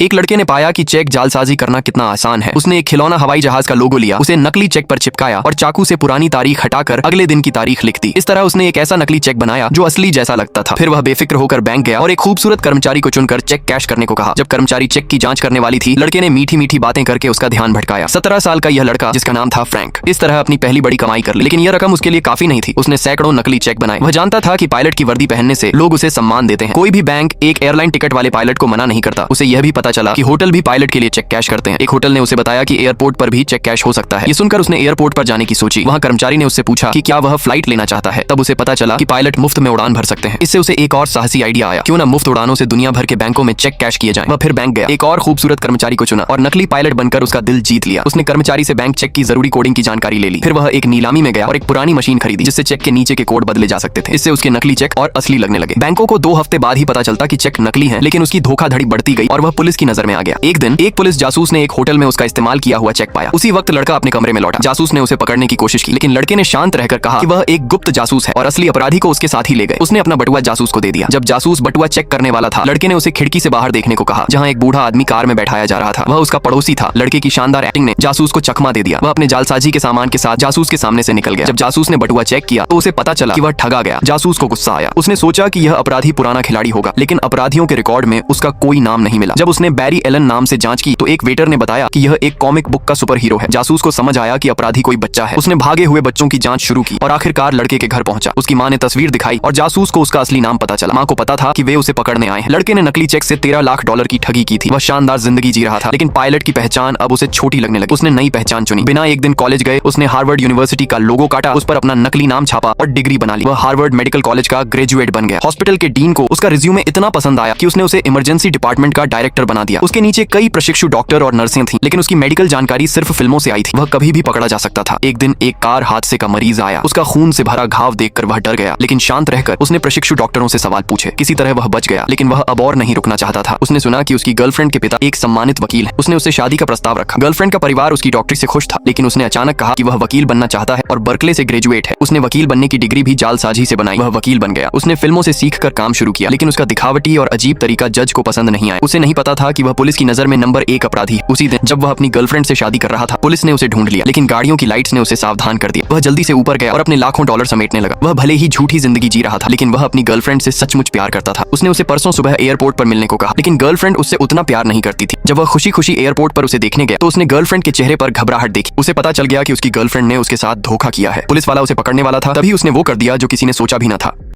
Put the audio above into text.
एक लड़के ने पाया कि चेक जालसाजी करना कितना आसान है। उसने एक खिलौना हवाई जहाज का लोगो लिया, उसे नकली चेक पर चिपकाया और चाकू से पुरानी तारीख हटाकर अगले दिन की तारीख लिख दी। इस तरह उसने एक ऐसा नकली चेक बनाया जो असली जैसा लगता था। फिर वह बेफिक्र होकर बैंक गया और एक खूबसूरत कर्मचारी को चुनकर चेक कैश करने को कहा। जब कर्मचारी चेक की जांच करने वाली थी, लड़के ने मीठी मीठी बातें करके उसका ध्यान भटकाया। 17 साल का यह लड़का, जिसका नाम था फ्रैंक, इस तरह अपनी पहली बड़ी कमाई कर ली। लेकिन यह रकम उसके लिए काफी नहीं थी। उसने सैकड़ों नकली चेक बनाए। वह जानता था कि पायलट की वर्दी पहनने से लोग उसे सम्मान देते हैं। कोई भी बैंक एक एयरलाइन टिकट वाले पायलट को मना नहीं करता। उसे यह भी पता चला कि होटल भी पायलट के लिए चेक कैश करते हैं। एक होटल ने उसे बताया कि एयरपोर्ट पर भी चेक कैश हो सकता है। ये सुनकर उसने एयरपोर्ट पर जाने की सोची। वहाँ कर्मचारी ने उससे पूछा कि क्या वह फ्लाइट लेना चाहता है। तब उसे पता चला कि पायलट मुफ्त में उड़ान भर सकते हैं। इससे उसे एक और साहसी आइडिया आया, क्यों न मुफ्त उड़ानों से दुनिया भर के बैंकों में चेक कैश किए जाएं। वह फिर बैंक गया, एक और खूबसूरत कर्मचारी को चुना और नकली पायलट बनकर उसका दिल जीत लिया। उसने कर्मचारी से बैंक चेक की जरूरी कोडिंग की जानकारी ले ली। फिर वह एक नीलामी में गया और एक पुरानी मशीन खरीदी जिससे चेक के नीचे के कोड बदले जा सकते थे। इससे उसके नकली चेक और असली लगने लगे। बैंकों को 2 हफ्ते बाद ही पता चलता कि चेक नकली है, लेकिन उसकी धोखाधड़ी बढ़ती गई और वह पुलिस की नजर में आ गया। एक दिन एक पुलिस जासूस ने एक होटल में उसका इस्तेमाल किया हुआ चेक पाया। उसी वक्त लड़का अपने कमरे में लौटा। जासूस ने उसे पकड़ने की कोशिश की, लेकिन लड़के ने शांत रहकर कहा कि वह एक गुप्त जासूस है और असली अपराधी को उसके साथ ही ले गए। उसने अपना बटुआ जासूस को दे दिया। जब जासूस बटुआ चेक करने वाला था, लड़के ने उसे खिड़की से बाहर देखने को कहा, जहाँ एक बूढ़ा आदमी कार में बैठाया जा रहा था। वह उसका पड़ोसी था। लड़के की शानदार एक्टिंग ने जासूस को चकमा दे दिया। वह अपने जालसाजी के सामान के साथ जासूस के सामने से निकल गया। जब जासूस ने बटुआ चेक किया तो उसे पता चला कि वह ठगा गया। जासूस को गुस्सा आया। उसने सोचा कि यह अपराधी पुराना खिलाड़ी होगा, लेकिन अपराधियों के रिकॉर्ड में उसका कोई नाम नहीं मिला। जब उसने बैरी एलन नाम से जांच की तो एक वेटर ने बताया कि यह एक कॉमिक बुक का सुपर हीरो है। जासूस को समझ आया कि अपराधी कोई बच्चा है। उसने भागे हुए बच्चों की जांच शुरू की और आखिरकार लड़के के घर पहुंचा। उसकी मां ने तस्वीर दिखाई और जासूस को उसका असली नाम पता चला। मां को पता था कि वे उसे पकड़ने आए हैं। लड़के ने नकली चेक से $13 लाख की ठगी की थी। वह शानदार जिंदगी जी रहा था, लेकिन पायलट की पहचान अब उसे छोटी लगने लगी। उसने नई पहचान चुनी। बिना एक दिन कॉलेज गए उसने हार्वर्ड यूनिवर्सिटी का लोगो काटा, उस पर अपना नकली नाम छापा और डिग्री बना ली। वह हार्वर्ड मेडिकल कॉलेज का ग्रेजुएट बन गया। हॉस्पिटल के डीन को उसका रिज्यूमे इतना पसंद आया कि उसने उसे इमरजेंसी डिपार्टमेंट का डायरेक्टर बना दिया। उसके नीचे कई प्रशिक्षु डॉक्टर और नर्सें थीं, लेकिन उसकी मेडिकल जानकारी सिर्फ फिल्मों से आई थी। वह कभी भी पकड़ा जा सकता था। एक दिन एक कार हादसे का मरीज आया। उसका खून से भरा घाव देखकर वह डर गया, लेकिन शांत रहकर उसने प्रशिक्षु डॉक्टरों से सवाल पूछे। किसी तरह वह बच गया, लेकिन वह अब और नहीं रुकना चाहता था। उसने सुना कि उसकी गर्लफ्रेंड के पिता एक सम्मानित वकील है। उसने उससे शादी का प्रस्ताव रखा। गर्लफ्रेंड का परिवार उसकी डॉक्टरी से खुश था, लेकिन उसने अचानक कहा कि वह वकील बनना चाहता है और बर्कले से ग्रेजुएट है। उसने वकील बनने की डिग्री भी जालसाजी से बनाई। वह वकील बन गया। उसने फिल्मों से सीखकर काम शुरू किया, लेकिन उसका दिखावटी और अजीब तरीका जज को पसंद नहीं आया। उसे नहीं पता था कि वह पुलिस की नजर में नंबर 1 अपराधी है। उसी दिन जब वह अपनी गर्लफ्रेंड से शादी कर रहा था, पुलिस ने उसे ढूंढ लिया, लेकिन गाड़ियों की लाइट्स ने उसे सावधान कर दिया। वह जल्दी से ऊपर गया और अपने लाखों डॉलर समेटने लगा। वह भले ही झूठी जिंदगी जी रहा था, लेकिन वह अपनी गर्लफ्रेंड से सचमुच प्यार करता था। उसने उसे परसों सुबह एयरपोर्ट पर मिलने को कहा, लेकिन गर्लफ्रेंड उससे उतना प्यार नहीं करती थी। जब वह खुशी खुशी एयरपोर्ट पर उसे देखने गया तो उसने गर्लफ्रेंड के चेहरे पर घबराहट देखी। उसे पता चल गया कि उसकी गर्लफ्रेंड ने उसके साथ धोखा किया है। पुलिस वाला उसे पकड़ने वाला था, तभी उसने वो कर दिया जो किसी ने सोचा भी न था।